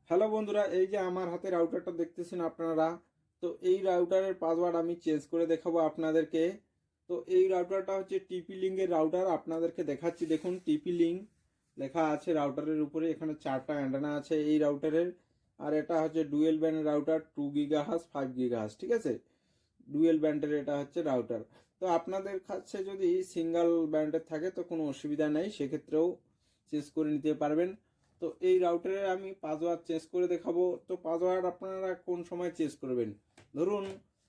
Hello বন্ধুরা, এই যে আমার হাতে রাউটারটা দেখতেছেন আপনারা। তো এই রাউটারের পাসওয়ার্ড আমি চেঞ্জ করে দেখাবো আপনাদেরকে। তো এই রাউটারটা হচ্ছে টিপি লিঙ্কের রাউটার, আপনাদেরকে দেখাচ্ছি। দেখুন টিপি লিঙ্ক লেখা আছে রাউটারের উপরে, এখানে 4টা অ্যান্টেনা আছে এই রাউটারের। আর এটা হচ্ছে dual band router, 2 GHz 5 GHz, ঠিক আছে। ডুয়েল ব্যান্ডের এটা হচ্ছে রাউটার। তো আপনাদের কাছে যদি সিঙ্গেল ব্যান্ডের থাকে তো কোনো অসুবিধা নেই, সেক্ষেত্রেও চেঞ্জ করে নিতে পারবেন। তো এই রাউটারে আমি পাসওয়ার্ড চেঞ্জ করে দেখাবো। তো পাসওয়ার্ড আপনারা কোন সময় চেঞ্জ করবেন? ধরুন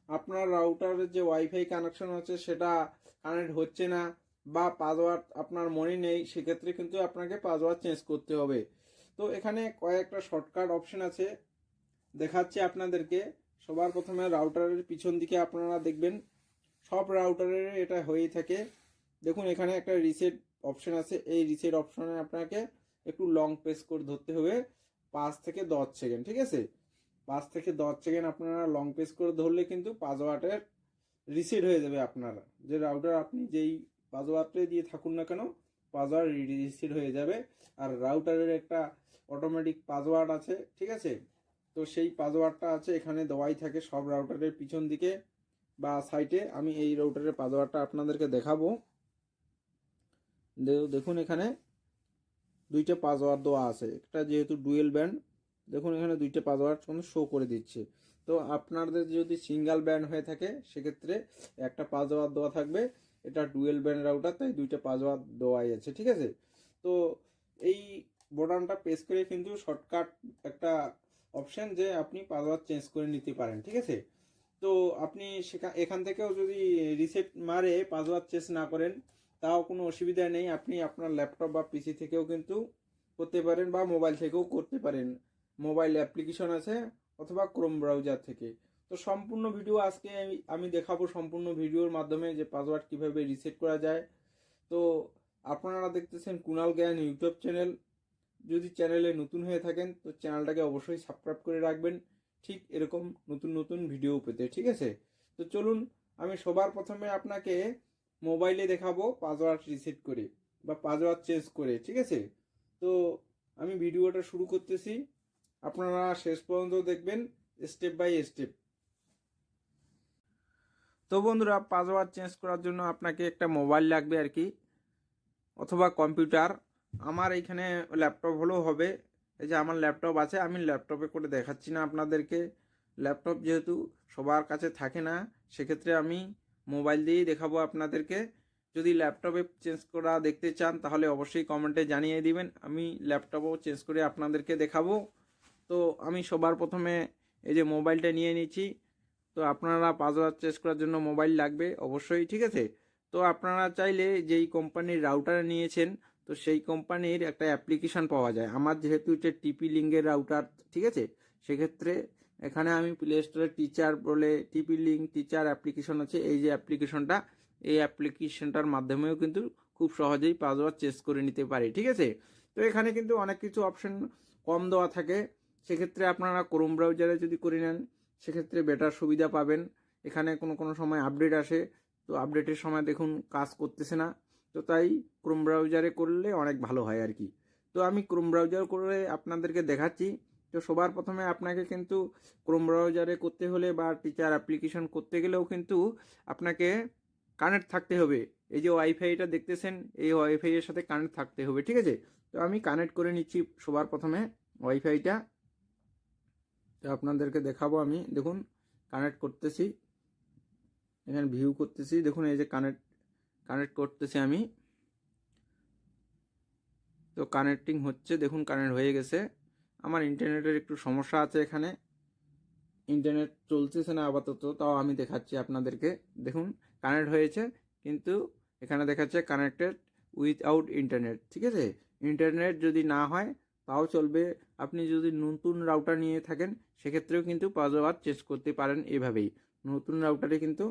আপনার রাউটারের যে ওয়াইফাই কানেকশন আছে সেটা কানেক্ট হচ্ছে না, বা পাসওয়ার্ড আপনার মনে নেই, সেক্ষেত্রে কিন্তু আপনাকে পাসওয়ার্ড চেঞ্জ করতে হবে। তো এখানে কয়েকটা শর্টকাট অপশন আছে, দেখাচ্ছি আপনাদেরকে। সবার প্রথমে রাউটারের পিছন দিকে আপনারা দেখবেন, সব রাউটারের এটা হয়েই থাকে। দেখুন এখানে একটা রিসেট অপশন আছে, এই রিসেট অপশনে আপনাকে একটু লং প্রেস করে ধরতে হবে, 5 থেকে 10 সেকেন্ড, ঠিক আছে। 5 থেকে 10 সেকেন্ড আপনারা লং প্রেস করে ধরলে কিন্তু পাসওয়ার্ডের রিসেট হয়ে যাবে। আপনার যে রাউটার আপনি যেই পাসওয়ার্ডটা দিয়ে থাকুন না কেন, পাসওয়ার্ড রিসেট হয়ে যাবে। আর রাউটারের একটা অটোমেটিক পাসওয়ার্ড আছে, ঠিক আছে। তো সেই পাসওয়ার্ডটা আছে এখানে দেওয়াই থাকে সব রাউটারের পিছন দিকে বা সাইটে। আমি এই রাউটারের পাসওয়ার্ডটা আপনাদেরকে দেখাবো। দেখুন এখানে 2টা পাসওয়ার্ড দেওয়া আছে, একটা যেহেতু ডুয়েল ব্যান্ড, দেখুন এখানে 2টা পাসওয়ার্ড শো করে দিচ্ছে। তো আপনাদের যদি সিঙ্গেল ব্যান্ড হয়ে থাকে সেক্ষেত্রে একটা পাসওয়ার্ড দেওয়া থাকবে। এটা ডুয়েল ব্যান্ড রাউটার, তাই 2টা পাসওয়ার্ড দেওয়াই আছে, ঠিক আছে। তো এই বোতামটা প্রেস করে কিন্তু শর্টকাট একটা অপশন যে আপনি পাসওয়ার্ড চেঞ্জ করে নিতে পারেন, ঠিক আছে। তো আপনি এখান থেকেও যদি রিসেট মারে পাসওয়ার্ড চেঞ্জ না করেন তাও কোনো অসুবিধা নেই, আপনি আপনার ল্যাপটপ বা পিসি থেকেও কিন্তু করতে পারেন, বা মোবাইল থেকেও করতে পারেন। মোবাইল অ্যাপ্লিকেশন আছে, অথবা ক্রোম ব্রাউজার থেকে। তো সম্পূর্ণ ভিডিও আজকে আমি দেখাবো, সম্পূর্ণ ভিডিওর মাধ্যমে যে পাসওয়ার্ড কিভাবে রিসেট করা যায়। তো আপনারা দেখতেছেন কুণাল জ্ঞান ইউটিউব চ্যানেল। যদি চ্যানেলে নতুন হয়ে থাকেন তো চ্যানেলটাকে অবশ্যই সাবস্ক্রাইব করে রাখবেন, ঠিক এরকম নতুন নতুন ভিডিও পেতে, ঠিক আছে। তো চলুন আমি সবার প্রথমে আপনাকে মোবাইলে দেখাবো পাসওয়ার্ড রিসেট করে বা পাসওয়ার্ড চেঞ্জ করে, ঠিক আছে। তো আমি ভিডিওটা শুরু করতেছি, আপনারা শেষ পর্যন্ত দেখবেন স্টেপ বাই স্টেপ। তো বন্ধুরা, পাসওয়ার্ড চেঞ্জ করার জন্য আপনাকে একটা মোবাইল লাগবে আর কি, অথবা কম্পিউটার। আমার এইখানে ল্যাপটপ হলেও হবে। এই যে আমার ল্যাপটপ আছে, আমি ল্যাপটপে করে দেখাচ্ছি না আপনাদেরকে। ল্যাপটপ যেহেতু সবার কাছে থাকে না, সেক্ষেত্রে আমি মোবাইল দিয়েই দেখাবো আপনাদেরকে। যদি ল্যাপটপে চেঞ্জ করা দেখতে চান তাহলে অবশ্যই কমেন্টে জানিয়ে দিবেন, আমি ল্যাপটপও চেঞ্জ করে আপনাদেরকে দেখাবো। তো আমি সবার প্রথমে এই যে মোবাইলটা নিয়ে নিচ্ছি। তো আপনারা পাসওয়ার্ড চেঞ্জ করার জন্য মোবাইল লাগবে অবশ্যই, ঠিক আছে। তো আপনারা চাইলে যেই কোম্পানির রাউটার নিয়েছেন তো সেই কোম্পানির একটা অ্যাপ্লিকেশন পাওয়া যায়। আমার যেহেতু এটা টিপি লিঙ্কের রাউটার, ঠিক আছে, সেক্ষেত্রে এখানে আমি প্লে স্টোরে টিচার বলে টিপি লিঙ্ক টিচার অ্যাপ্লিকেশন আছে। এই যে অ্যাপ্লিকেশনটা, এই অ্যাপ্লিকেশনটার মাধ্যমেও কিন্তু খুব সহজেই পাসওয়ার্ড চেঞ্জ করে নিতে পারি, ঠিক আছে। তো এখানে কিন্তু অনেক কিছু অপশন কম দেওয়া থাকে, সেক্ষেত্রে আপনারা ক্রোম ব্রাউজারে যদি করে নেন সেক্ষেত্রে বেটার সুবিধা পাবেন। এখানে কোনো কোনো সময় আপডেট আসে, তো আপডেটের সময় দেখুন কাজ করতেছে না, তো তাই ক্রোম ব্রাউজারে করলে অনেক ভালো হয় আর কি। তো আমি ক্রোম ব্রাউজার করে আপনাদেরকে দেখাচ্ছি। তো সবার প্রথমে আপনাকে কিন্তু ক্রোম ব্রাউজারে করতে হলে বা টিচার অ্যাপ্লিকেশন করতে গেলেও কিন্তু আপনাকে কানেক্ট থাকতে হবে। এই যে ওয়াইফাইটা দেখতেছেন, এই ওয়াইফাই এর সাথে কানেক্ট থাকতে হবে, ঠিক আছে। তো আমি কানেক্ট করে নিচ্ছি সবার প্রথমে ওয়াইফাইটা। তো আপনাদেরকে দেখাবো আমি, দেখুন কানেক্ট করতেছি, এখানে ভিউ করতেছি, দেখুন এই যে কানেক্ট করতেছি আমি। তো কানেক্টিং হচ্ছে, দেখুন কানেক্ট হয়ে গেছে। আমার ইন্টারনেটের একটু সমস্যা আছে, এখানে ইন্টারনেট চলতেছে না আপাতত, তাও আমি দেখাচ্ছি আপনাদেরকে। দেখুন কানেক্ট হয়েছে, কিন্তু এখানে দেখাচ্ছে কানেক্টেড উইথআউট ইন্টারনেট, ঠিক আছে। ইন্টারনেট যদি না হয় তাও চলবে। আপনি যদি নতুন রাউটার নিয়ে থাকেন সেক্ষেত্রেও কিন্তু পাসওয়ার্ড চেঞ্জ করতে পারেন এভাবেই। নতুন রাউটারে কিন্তু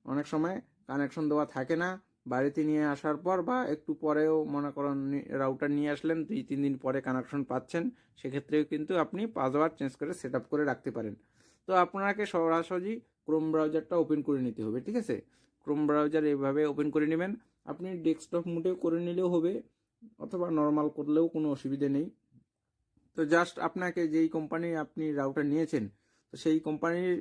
অনেক সময় কানেকশন দেওয়া থাকে না, বাড়িতে নিয়ে আসার পর বা একটু পরেও মনে করেন রাউটার নিয়ে আসলেন, 2-3 দিন পরে কানেকশন পাচ্ছেন, সেক্ষেত্রেও কিন্তু আপনি পাসওয়ার্ড চেঞ্জ করে সেট আপ করে রাখতে পারেন। তো আপনাকে সরাসরি ক্রোম ব্রাউজারটা ওপেন করে নিতে হবে, ঠিক আছে। ক্রোম ব্রাউজার এভাবে ওপেন করে নেবেন। আপনি ডেস্কটপ মোডে করে নিলেও হবে, অথবা নর্মাল করলেও কোনো অসুবিধে নেই। তো জাস্ট আপনাকে যেই কোম্পানির আপনি রাউটার নিয়েছেন, তো সেই কোম্পানির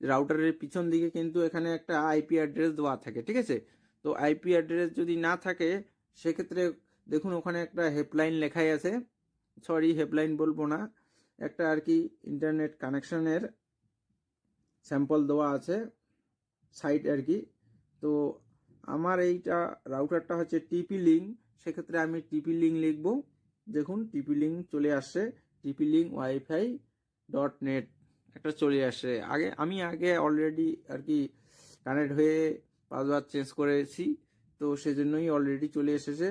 রাউটারের পিছন দিকে কিন্তু এখানে একটা আইপি অ্যাড্রেস দেওয়া থাকে, ঠিক আছে। তো আইপি অ্যাড্রেস যদি না থাকে সেক্ষেত্রে দেখুন ওখানে একটা হেল্পলাইন লেখাই আছে, সরি হেল্পলাইন বলবো না, একটা আর কি ইন্টারনেট কানেকশনের স্যাম্পল দেওয়া আছে সাইট আর কি। তো আমার এইটা রাউটারটা হচ্ছে টিপি লিঙ্ক, সেক্ষেত্রে আমি টিপি লিঙ্ক লিখবো। দেখুন টিপি লিঙ্ক চলে আসছে, টিপি লিঙ্ক wifi.net একটা চলে আসছে। আমি অলরেডি আর কি কানেক্ট হয়ে পাসওয়ার্ড চেঞ্জ করেছি, তো সেজন্যই অলরেডি চলে এসেছে।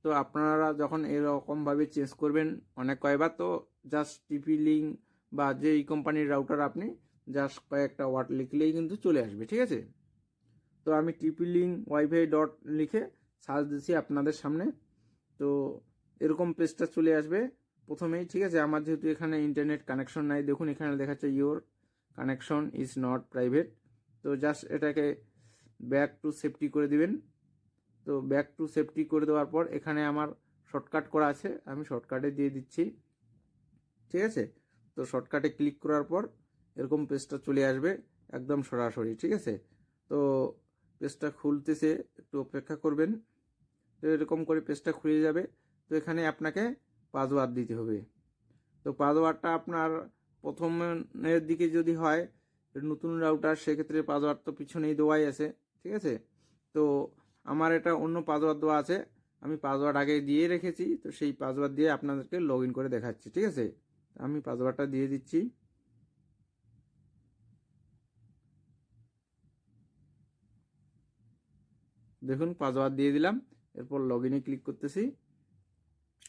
তো আপনারা যখন এরকমভাবে চেঞ্জ করবেন অনেক কয়বার, তো জাস্ট টিপি লিঙ্ক বা যেই কোম্পানির রাউটার আপনি জাস্ট কয়েকটা ওয়ার্ড লিখলেই কিন্তু চলে আসবে, ঠিক আছে। তো আমি টিপি লিঙ্ক wifi. লিখে সার্চ দিচ্ছি আপনাদের সামনে, তো এরকম পেজটা চলে আসবে প্রথমেই, ঠিক আছে। আমার যেহেতু এখানে ইন্টারনেট কানেকশন নাই, দেখুন এখানে দেখাচ্ছে your connection is not private. তো জাস্ট এটাকে ব্যাক টু সেফটি করে দিবেন। তো ব্যাক টু সেফটি করে দেওয়ার পর এখানে আমার শর্টকাট করা আছে, আমি শর্টকাটে দিয়ে দিচ্ছি, ঠিক আছে। তো শর্টকাটে ক্লিক করার পর এরকম পেজটা চলে আসবে একদম সরাসরি, ঠিক আছে। তো পেজটা খুলতেছে, একটু অপেক্ষা করবেন। তো এরকম করে পেজটা খুলে যাবে। তো এখানে আপনাকে পাসওয়ার্ড দিতে হবে। তো পাসওয়ার্ডটা আপনার প্রথমের দিকে যদি হয় নতুন রাউটার, সেক্ষেত্রে পাসওয়ার্ড তো পিছনেই দেওয়াই আছে, ঠিক আছে। তো আমার এটা অন্য পাসওয়ার্ড দেওয়া আছে, আমি পাসওয়ার্ড আগে দিয়ে রেখেছি, তো সেই পাসওয়ার্ড দিয়ে আপনাদেরকে লগ ইন করে দেখাচ্ছি, ঠিক আছে। আমি পাসওয়ার্ডটা দিয়ে দিচ্ছি। দেখুন পাসওয়ার্ড দিয়ে দিলাম, এরপর লগ ইনে ক্লিক করতেছি।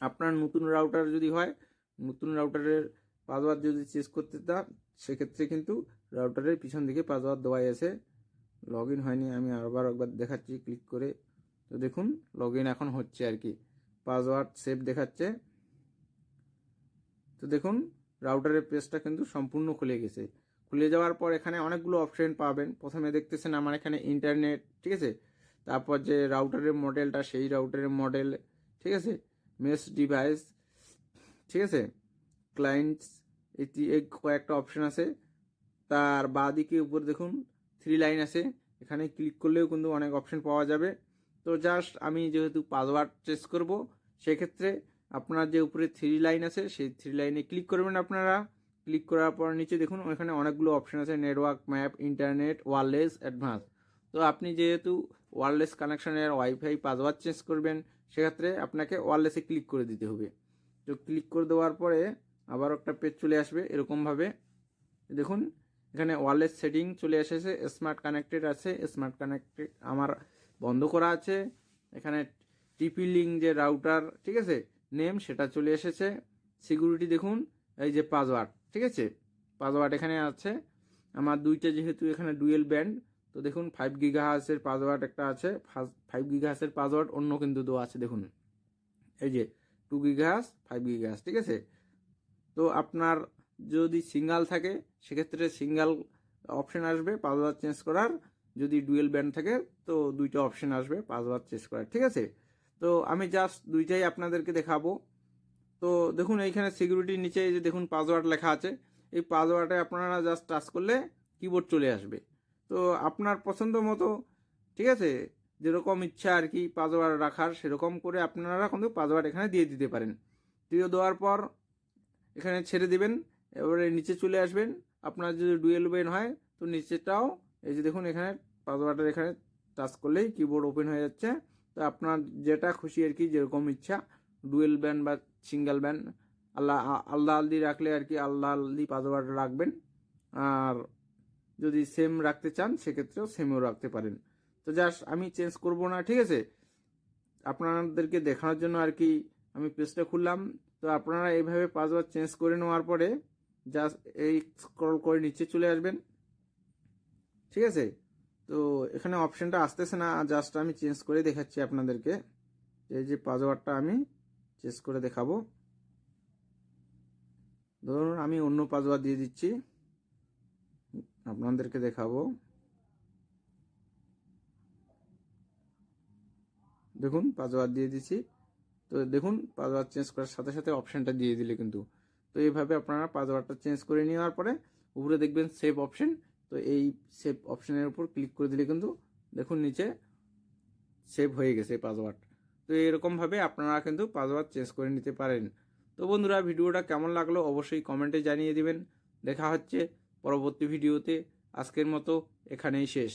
আপনার নতুন রাউটার যদি হয়, নতুন রাউটারের পাসওয়ার্ড যদি চেঞ্জ করতে চান, সেক্ষেত্রে কিন্তু রাউটারের পিছন দিকে পাসওয়ার্ড দেওয়াই আছে। লগ ইন হয়নি, আমি একবার দেখাচ্ছি ক্লিক করে। তো দেখুন লগ ইন এখন হচ্ছে আর কি, পাসওয়ার্ড সেভ দেখাচ্ছে। তো দেখুন রাউটারের পেজটা কিন্তু সম্পূর্ণ খুলে গেছে। খুলে যাওয়ার পর এখানে অনেকগুলো অপশন পাবেন। প্রথমে দেখতেছেন আমার এখানে ইন্টারনেট, ঠিক আছে। তারপর যে রাউটারের মডেলটা, সেই রাউটারের মডেল, ঠিক আছে। মেশ ডিভাইস, ঠিক আছে। ক্লায়েন্টস, এই কয়েকটা অপশন আছে। তার বাঁদিকে উপর দেখুন 3 লাইন আছে, এখানে ক্লিক করলেও কিন্তু অনেক অপশন পাওয়া যাবে। তো জাস্ট আমি যেহেতু পাসওয়ার্ড চেঞ্জ করব, সেক্ষেত্রে আপনার যে উপরে 3 লাইন আছে সেই 3 লাইনে ক্লিক করবেন আপনারা। ক্লিক করার পর নিচে দেখুন ওখানে অনেকগুলো অপশন আছে, network, map, internet, wireless, advance. তো আপনি যেহেতু ওয়্যারলেস কানেকশনের ওয়াইফাই পাসওয়ার্ড চেঞ্জ করবেন, সেক্ষেত্রে আপনাকে ওয়্যারলেসে ক্লিক করে দিতে হবে। তো ক্লিক করে দেওয়ার পরে আবার একটা পেজ চলে আসবে এরকমভাবে। দেখুন এখানে ওয়্যারলেস সেটিং চলে এসেছে, স্মার্ট কানেক্টেড আছে, স্মার্ট কানেক্টেড আমার বন্ধ করা আছে। এখানে টিপি লিঙ্ক যে রাউটার, ঠিক আছে, নেম সেটা চলে এসেছে। সিকিউরিটি দেখুন এই যে পাসওয়ার্ড, ঠিক আছে, পাসওয়ার্ড এখানে আছে আমার দুইটা, যেহেতু এখানে ডুয়েল ব্যান্ড। তো দেখুন 5 গিগাহার্টজের পাসওয়ার্ড একটা আছে, 5 গিগাহার্টজের পাসওয়ার্ড অন্য কিন্তু দেওয়া আছে, দেখুন এই যে 2 গিগাহার্টজ, 5 গিগাহার্টজ, ঠিক আছে। তো আপনার যদি সিঙ্গেল থাকে সেক্ষেত্রে সিঙ্গেল অপশন আসবে পাসওয়ার্ড চেঞ্জ করার, যদি ডুয়েল ব্যান্ড থাকে তো দুইটা অপশন আসবে পাসওয়ার্ড চেঞ্জ করার, ঠিক আছে। তো আমি জাস্ট দুইটাই আপনাদেরকে দেখাবো। তো দেখুন এইখানে সিকিউরিটির নিচে এই যে দেখুন পাসওয়ার্ড লেখা আছে, এই পাসওয়ার্ডে আপনারা জাস্ট টাচ করলে কিবোর্ড চলে আসবে। তো আপনার পছন্দ মতো, ঠিক আছে, যেরকম ইচ্ছা আর কি পাসওয়ার্ড রাখার, সেরকম করে আপনারা কিন্তু পাসওয়ার্ড এখানে দিয়ে দিতে পারেন। দিয়ে দেওয়ার পর এখানে ছেড়ে দিবেন, এবারে নিচে চলে আসবেন। আপনার যদি ডুয়েল ব্যান্ড হয় তো নিচেটাও এই যে দেখুন এখানে পাসওয়ার্ডের এখানে টাচ করলেই কিবোর্ড ওপেন হয়ে যাচ্ছে। তো আপনার যেটা খুশি আর কি, যেরকম ইচ্ছা ডুয়েল ব্যান্ড বা সিঙ্গেল ব্যান্ড আল্লাহ আলদি রাখলে আর কি আল্লাহ আলদি পাসওয়ার্ড রাখবেন। আর যদি সেম রাখতে চান সেক্ষেত্রেও সেমও রাখতে পারেন। তো জাস্ট আমি চেঞ্জ করব না, ঠিক আছে, আপনাদেরকে দেখানোর জন্য আর কি আমি পেজটা খুললাম। তো আপনারা এইভাবে পাসওয়ার্ড চেঞ্জ করে নেওয়ার পরে জাস্ট এই স্ক্রল করে নিচে চলে আসবেন, ঠিক আছে। তো এখানে অপশনটা আসতেছে না, জাস্ট আমি চেঞ্জ করে দেখাচ্ছি আপনাদেরকে। এই যে পাসওয়ার্ডটা আমি চেঞ্জ করে দেখাবো। ধরুন আমি অন্য পাসওয়ার্ড দিয়ে দিচ্ছি, আপনাদেরকে দেখাবো। দেখুন পাসওয়ার্ড দিয়ে দিচ্ছি। তো দেখুন পাসওয়ার্ড চেঞ্জ করার সাথে সাথে অপশনটা দিয়ে দিলে কিন্তু তো এইভাবে আপনারা পাসওয়ার্ডটা চেঞ্জ করে নেওয়ার পরে উপরে দেখবেন সেভ অপশন, তো এই সেভ অপশনের উপর ক্লিক করে দিলে কিন্তু দেখুন নিচে সেভ হয়ে গেছে পাসওয়ার্ড। তো এরকমভাবে আপনারা কিন্তু পাসওয়ার্ড চেঞ্জ করে নিতে পারেন। তো বন্ধুরা, ভিডিওটা কেমন লাগলো অবশ্যই কমেন্টে জানিয়ে দিবেন। দেখা হচ্ছে পরবর্তী ভিডিওতে। আজকের মতো এখানেই শেষ।